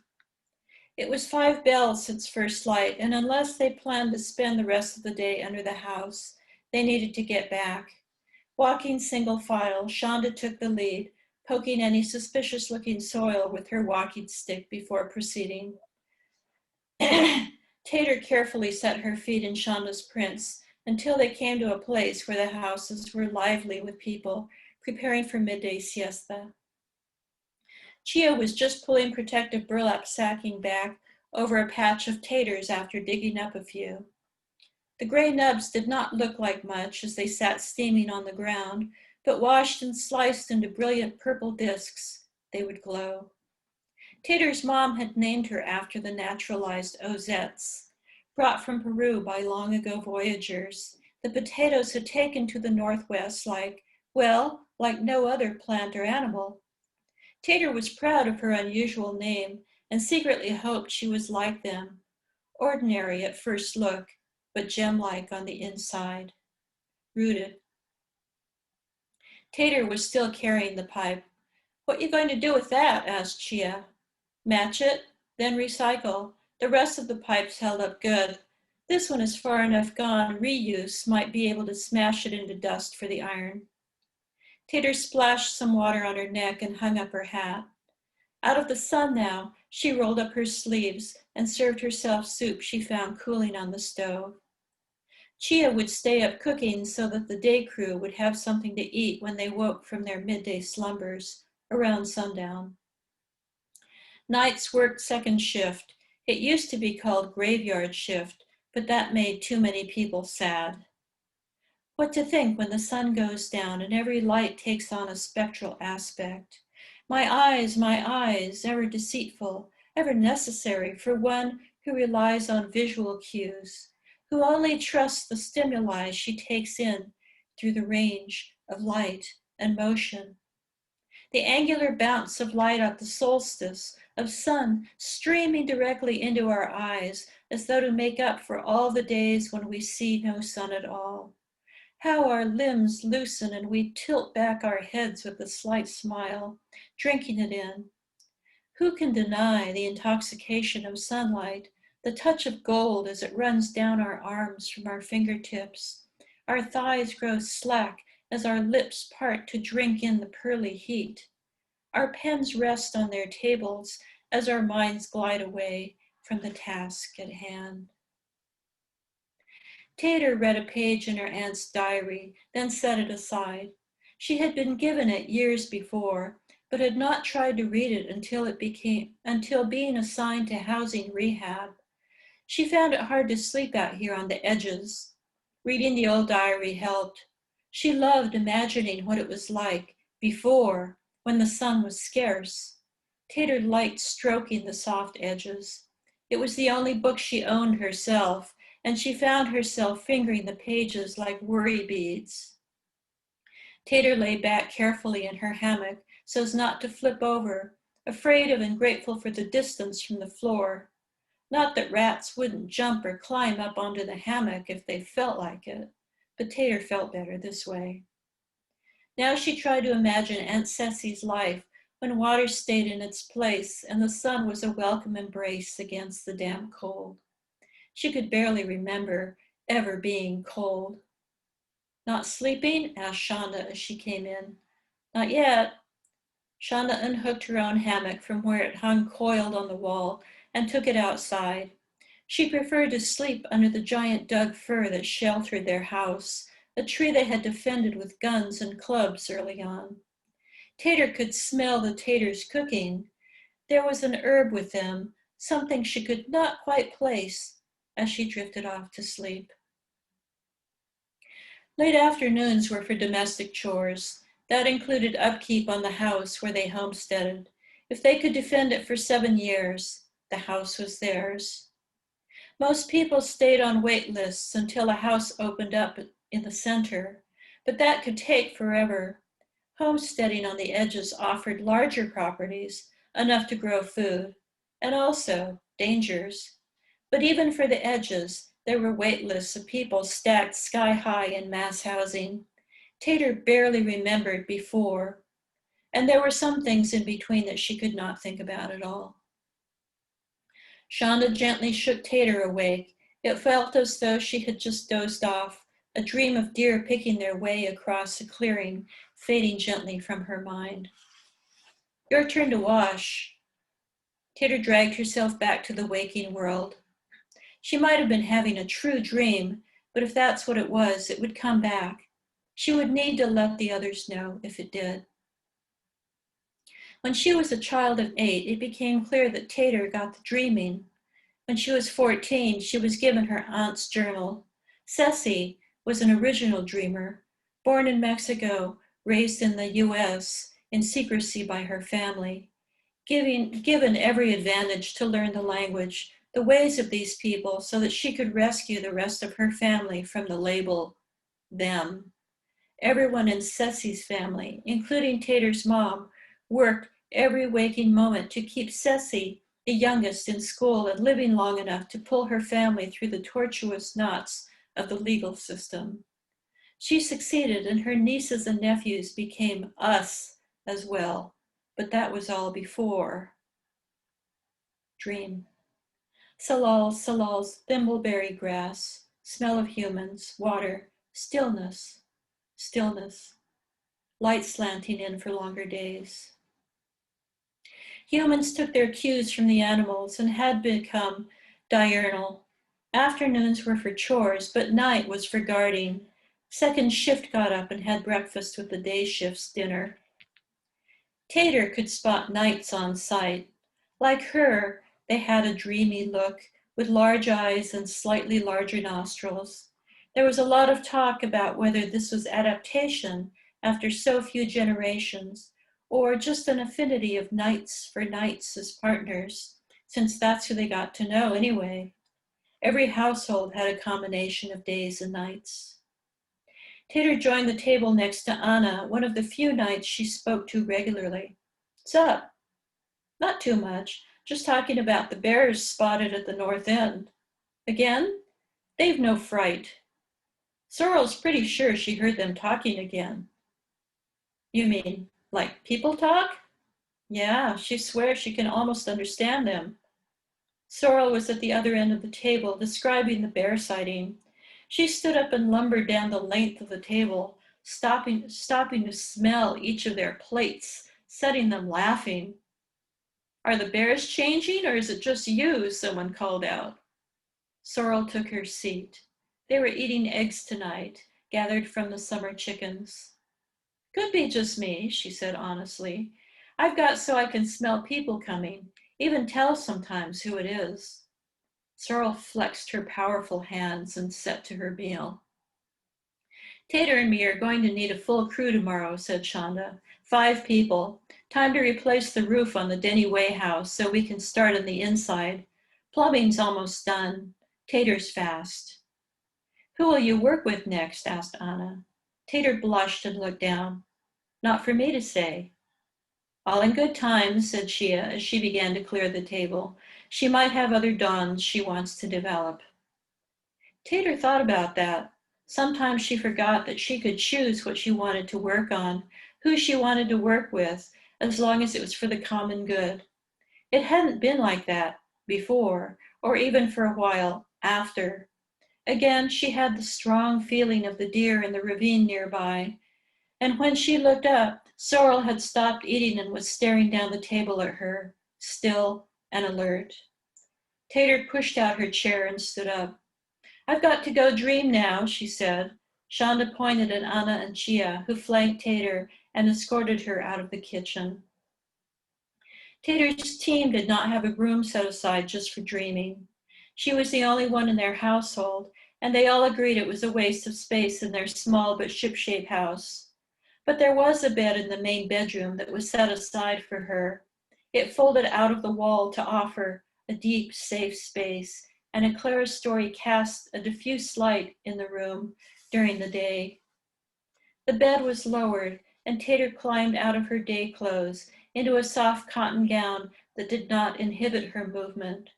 It was 5 bells since first light, and unless they planned to spend the rest of the day under the house, they needed to get back. Walking single file, Shonda took the lead, poking any suspicious-looking soil with her walking stick before proceeding. Tater carefully set her feet in Shonda's prints until they came to a place where the houses were lively with people preparing for midday siesta. Chia was just pulling protective burlap sacking back over a patch of taters after digging up a few. The gray nubs did not look like much as they sat steaming on the ground, but washed and sliced into brilliant purple discs, they would glow. Tater's mom had named her after the naturalized ozettes, brought from Peru by long ago voyagers. The potatoes had taken to the Northwest like no other plant or animal. Tater was proud of her unusual name and secretly hoped she was like them, ordinary at first look, but gem-like on the inside, rooted. Tater was still carrying the pipe. "What you going to do with that?" asked Chia. "Match it, then recycle. The rest of the pipe's held up good. This one is far enough gone, reuse might be able to smash it into dust for the iron." Tater splashed some water on her neck and hung up her hat. Out of the sun now, she rolled up her sleeves and served herself soup she found cooling on the stove. Chia would stay up cooking so that the day crew would have something to eat when they woke from their midday slumbers around sundown. Nights worked second shift. It used to be called graveyard shift, but that made too many people sad. What to think when the sun goes down and every light takes on a spectral aspect. My eyes, ever deceitful, ever necessary for one who relies on visual cues, who only trusts the stimuli she takes in through the range of light and motion. The angular bounce of light at the solstice, of sun streaming directly into our eyes as though to make up for all the days when we see no sun at all. How our limbs loosen and we tilt back our heads with a slight smile, drinking it in. Who can deny the intoxication of sunlight, the touch of gold as it runs down our arms from our fingertips? Our thighs grow slack as our lips part to drink in the pearly heat. Our pens rest on their tables as our minds glide away from the task at hand. Tater read a page in her aunt's diary, then set it aside. She had been given it years before, but had not tried to read it until being assigned to housing rehab. She found it hard to sleep out here on the edges. Reading the old diary helped. She loved imagining what it was like before, when the sun was scarce. Tater liked stroking the soft edges. It was the only book she owned herself, and she found herself fingering the pages like worry beads. Tater lay back carefully in her hammock so as not to flip over, afraid of and grateful for the distance from the floor. Not that rats wouldn't jump or climb up onto the hammock if they felt like it, but Tater felt better this way. Now she tried to imagine Aunt Ceci's life when water stayed in its place and the sun was a welcome embrace against the damp cold. She could barely remember ever being cold. "Not sleeping?" asked Shonda as she came in. "Not yet." Shonda unhooked her own hammock from where it hung coiled on the wall and took it outside. She preferred to sleep under the giant Doug fir that sheltered their house, a tree they had defended with guns and clubs early on. Tater could smell the taters cooking. There was an herb with them, something she could not quite place, as she drifted off to sleep. Late afternoons were for domestic chores. That included upkeep on the house where they homesteaded. If they could defend it for 7 years, the house was theirs. Most people stayed on wait lists until a house opened up in the center, but that could take forever. Homesteading on the edges offered larger properties, enough to grow food, and also dangers. But even for the edges, there were wait lists of people stacked sky high in mass housing. Tater barely remembered before, and there were some things in between that she could not think about at all. Shonda gently shook Tater awake. It felt as though she had just dozed off, a dream of deer picking their way across a clearing, fading gently from her mind. "Your turn to wash." Tater dragged herself back to the waking world. She might have been having a true dream, but if that's what it was, it would come back. She would need to let the others know if it did. When she was a child of 8, it became clear that Tater got the dreaming. When she was 14, she was given her aunt's journal. Ceci was an original dreamer, born in Mexico, raised in the US in secrecy by her family, given every advantage to learn the language, the ways of these people, so that she could rescue the rest of her family from the label them. Everyone in Ceci's family, including Tater's mom, worked every waking moment to keep Ceci, the youngest, in school and living long enough to pull her family through the tortuous knots of the legal system. She succeeded, and her nieces and nephews became us as well, but that was all before. Dream. Salal's thimbleberry grass, smell of humans, water, stillness, light slanting in for longer days. Humans took their cues from the animals and had become diurnal. Afternoons were for chores, but night was for guarding. Second shift got up and had breakfast with the day shift's dinner. Tater could spot nights on sight. Like her, they had a dreamy look, with large eyes and slightly larger nostrils. There was a lot of talk about whether this was adaptation after so few generations, or just an affinity of knights for knights as partners, since that's who they got to know anyway. Every household had a combination of days and nights. Tater joined the table next to Anna, one of the few knights she spoke to regularly. "What's up?" "Not too much, just talking about the bears spotted at the north end." "Again?" "They've no fright." Sorrel's pretty sure she heard them talking again. "You mean, like people talk?" "Yeah, she swears she can almost understand them." Sorrel was at the other end of the table, describing the bear sighting. She stood up and lumbered down the length of the table, stopping to smell each of their plates, setting them laughing. "Are the bears changing, or is it just you?" someone called out. Sorrel took her seat. They were eating eggs tonight, gathered from the summer chickens. "Could be just me," she said honestly. "I've got so I can smell people coming, even tell sometimes who it is." Sorrel flexed her powerful hands and set to her meal. "Tater and me are going to need a full crew tomorrow," said Shonda. 5 people. Time to replace the roof on the Denny Way house so we can start on the inside. Plumbing's almost done. Tater's fast. "Who will you work with next?" asked Anna. Tater blushed and looked down. "Not for me to say." "All in good time," said Shia as she began to clear the table. "She might have other dons she wants to develop." Tater thought about that. Sometimes she forgot that she could choose what she wanted to work on, who she wanted to work with, as long as it was for the common good. It hadn't been like that before, or even for a while after. Again, she had the strong feeling of the deer in the ravine nearby, and when she looked up, Sorrel had stopped eating and was staring down the table at her, still and alert. Tater pushed out her chair and stood up. "I've got to go dream now," she said. Shonda pointed at Anna and Chia, who flanked Tater and escorted her out of the kitchen. Tater's team did not have a room set aside just for dreaming. She was the only one in their household, and they all agreed it was a waste of space in their small but ship-shape house. But there was a bed in the main bedroom that was set aside for her. It folded out of the wall to offer a deep, safe space, and a clerestory cast a diffuse light in the room during the day. The bed was lowered, and Tater climbed out of her day clothes into a soft cotton gown that did not inhibit her movement.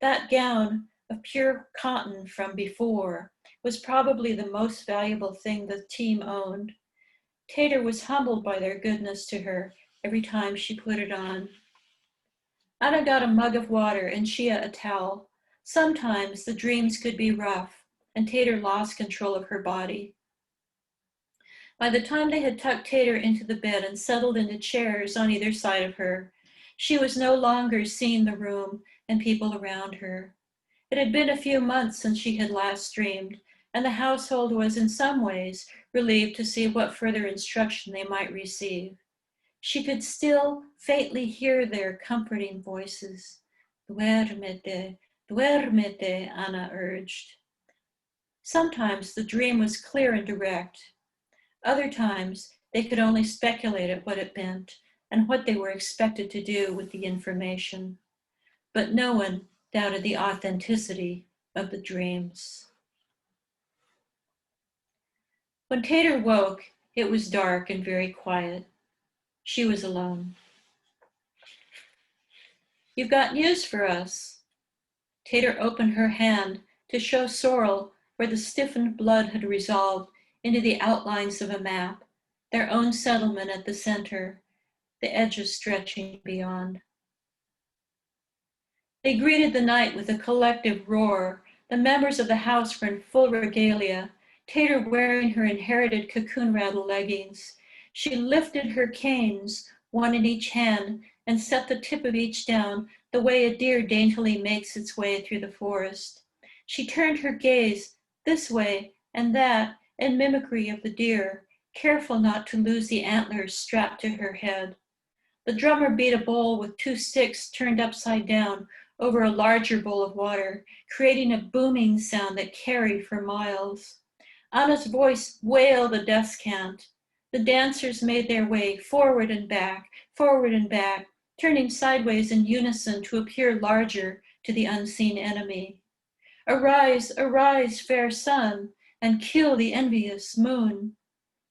That gown, of pure cotton from before, was probably the most valuable thing the team owned. Tater was humbled by their goodness to her every time she put it on. Anna got a mug of water and Shia a towel. Sometimes the dreams could be rough, and Tater lost control of her body. By the time they had tucked Tater into the bed and settled into chairs on either side of her, she was no longer seeing the room and people around her. It had been a few months since she had last dreamed, and the household was in some ways relieved to see what further instruction they might receive. She could still faintly hear their comforting voices. "Duérmete, Duérmete, Ana urged. Sometimes the dream was clear and direct. Other times, they could only speculate at what it meant and what they were expected to do with the information. But no one doubted the authenticity of the dreams. When Tater woke, it was dark and very quiet. She was alone. You've got news for us. Tater opened her hand to show Sorrel where the stiffened blood had resolved into the outlines of a map, their own settlement at the center, the edges stretching beyond. They greeted the night with a collective roar. The members of the house were in full regalia, Tater wearing her inherited cocoon rattle leggings. She lifted her canes, one in each hand, and set the tip of each down the way a deer daintily makes its way through the forest. She turned her gaze this way and that in mimicry of the deer, careful not to lose the antlers strapped to her head. The drummer beat a bowl with 2 sticks turned upside down over a larger bowl of water, creating a booming sound that carried for miles. Anna's voice wailed a descant. The dancers made their way forward and back, turning sideways in unison to appear larger to the unseen enemy. Arise, arise, fair sun, and kill the envious moon.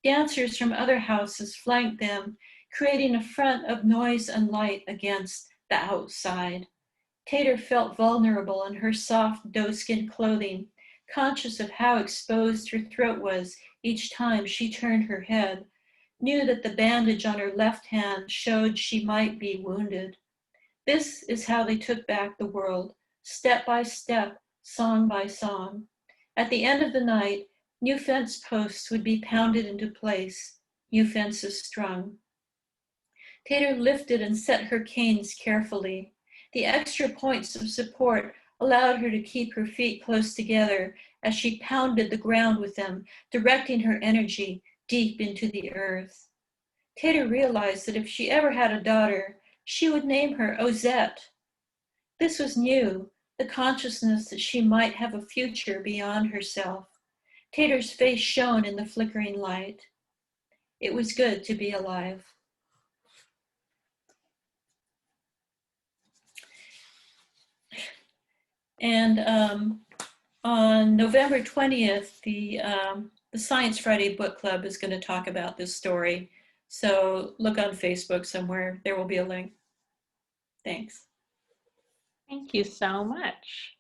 Dancers from other houses flanked them, creating a front of noise and light against the outside. Tater felt vulnerable in her soft doe-skin clothing, conscious of how exposed her throat was each time she turned her head, knew that the bandage on her left hand showed she might be wounded. This is how they took back the world, step by step, song by song. At the end of the night, new fence posts would be pounded into place, new fences strung. Tater lifted and set her canes carefully. The extra points of support allowed her to keep her feet close together as she pounded the ground with them, directing her energy deep into the earth. Tater realized that if she ever had a daughter, she would name her Ozette. This was new, the consciousness that she might have a future beyond herself. Tater's face shone in the flickering light. It was good to be alive. And on November 20th, the Science Friday Book Club is going to talk about this story. So look on Facebook somewhere. There will be a link. Thanks. Thank you so much.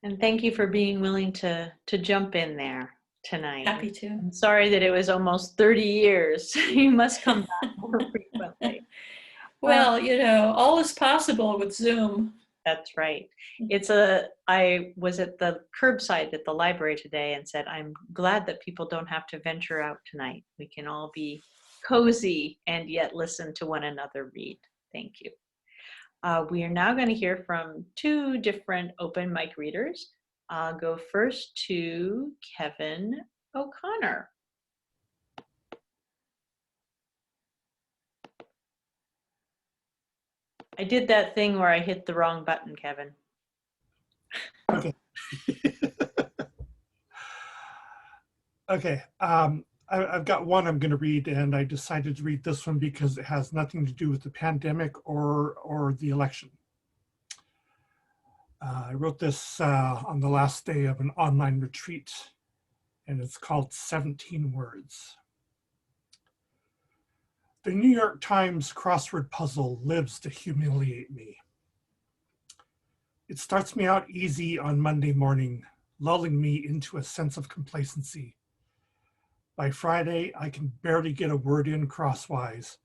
And thank you for being willing to jump in there tonight. Happy to. I'm sorry that it was almost 30 years. You must come back more frequently. Well, you know, all is possible with Zoom. That's right. I was at the curbside at the library today and said, I'm glad that people don't have to venture out tonight. We can all be cozy and yet listen to one another read. Thank you. We are now going to hear from 2 different open mic readers. I'll go first to Kevin O'Connor. I did that thing where I hit the wrong button, Kevin. Okay. Okay. I've got one I'm going to read, and I decided to read this one because it has nothing to do with the pandemic or the election. I wrote this on the last day of an online retreat, and it's called 17 Words. The New York Times crossword puzzle lives to humiliate me. It starts me out easy on Monday morning, lulling me into a sense of complacency. By Friday, I can barely get a word in crosswise.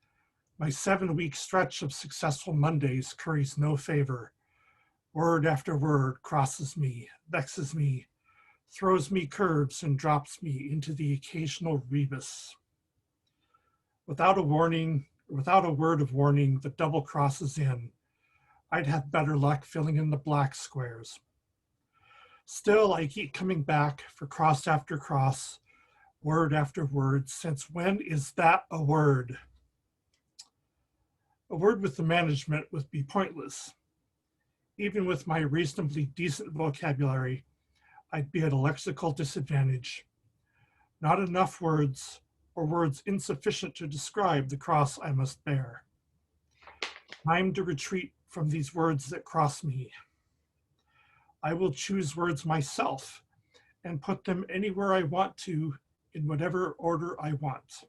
My 7-week stretch of successful Mondays curries no favor. Word after word crosses me, vexes me, throws me curves, and drops me into the occasional rebus. Without a word of warning that double crosses in, I'd have better luck filling in the black squares. Still, I keep coming back for cross after cross, word after word, since when is that a word? A word with the management would be pointless. Even with my reasonably decent vocabulary, I'd be at a lexical disadvantage. Not enough words, or words insufficient to describe the cross I must bear. Time to retreat from these words that cross me. I will choose words myself and put them anywhere I want to, in whatever order I want.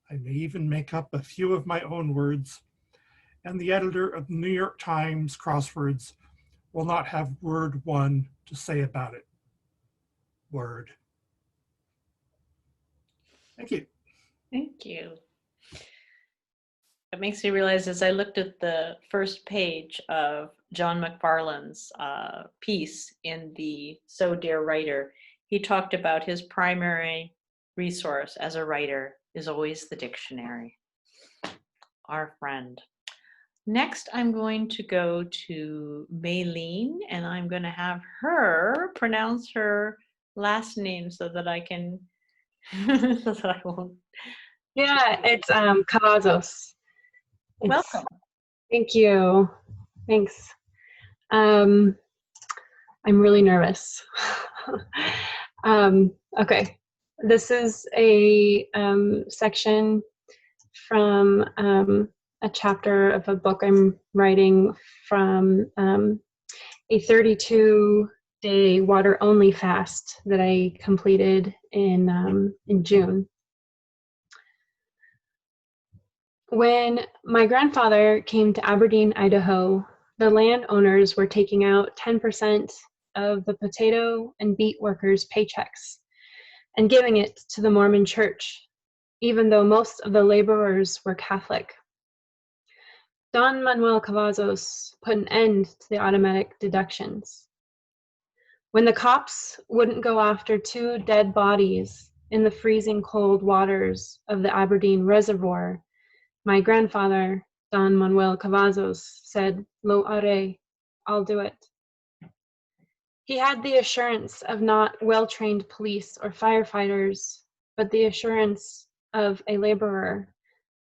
I may even make up a few of my own words, and the editor of the New York Times crosswords will not have word one to say about it. Word. Thank you. Thank you. It makes me realize as I looked at the first page of John Mcfarland's piece in the So Dear Writer, he talked about his primary resource as a writer is always the dictionary, our friend. Next, I'm going to go to Maylene, and I'm going to have her pronounce her last name so that I can, so that I won't. Yeah, it's Cavazos. Welcome. Thank you. Thanks. I'm really nervous. Okay, this is a section from a chapter of a book I'm writing from a 32-day water-only fast that I completed in June. When my grandfather came to Aberdeen, Idaho, the landowners were taking out 10% of the potato and beet workers' paychecks and giving it to the Mormon Church, even though most of the laborers were Catholic. Don Manuel Cavazos put an end to the automatic deductions. When the cops wouldn't go after 2 dead bodies in the freezing cold waters of the Aberdeen Reservoir, my grandfather, Don Manuel Cavazos, said, "Lo haré, I'll do it." He had the assurance of not well-trained police or firefighters, but the assurance of a laborer,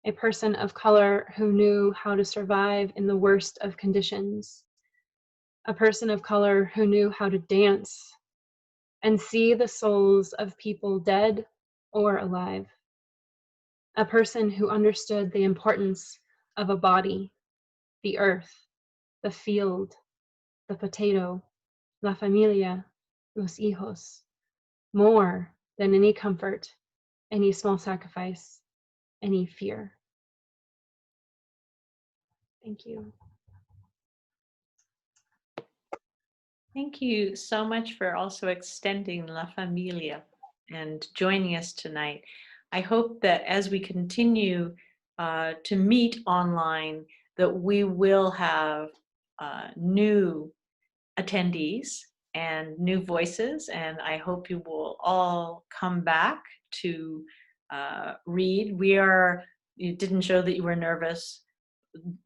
a person of color who knew how to survive in the worst of conditions, a person of color who knew how to dance and see the souls of people dead or alive. A person who understood the importance of a body, the earth, the field, the potato, la familia, los hijos, more than any comfort, any small sacrifice, any fear. Thank you. Thank you so much for also extending La Familia and joining us tonight. I hope that as we continue to meet online, that we will have new attendees and new voices, and I hope you will all come back to read. You didn't show that you were nervous.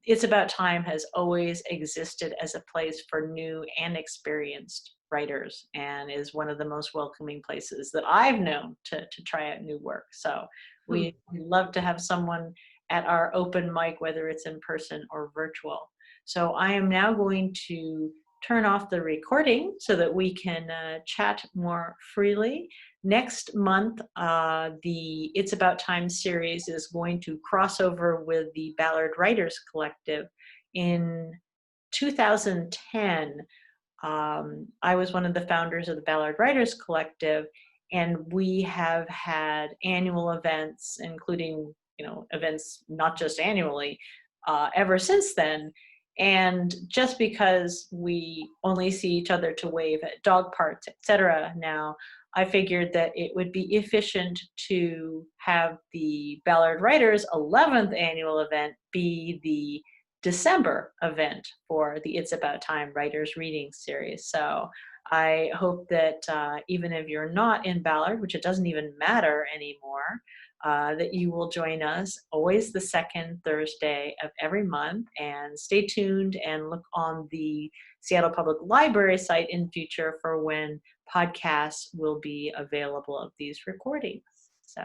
It's About Time has always existed as a place for new and experienced writers, and is one of the most welcoming places that I've known to try out new work. So we love to have someone at our open mic, whether it's in person or virtual. So I am now going to turn off the recording so that we can chat more freely. Next month, the It's About Time series is going to cross over with the Ballard Writers Collective. In 2010, I was one of the founders of the Ballard Writers Collective, and we have had annual events, including events not just annually, ever since then. And just because we only see each other to wave at dog parks, etc. now, I figured that it would be efficient to have the Ballard Writers 11th annual event be the December event for the It's About Time Writers Reading series. So I hope that even if you're not in Ballard, which it doesn't even matter anymore, that you will join us always the second Thursday of every month. And stay tuned and look on the Seattle Public Library site in future for when podcasts will be available of these recordings. So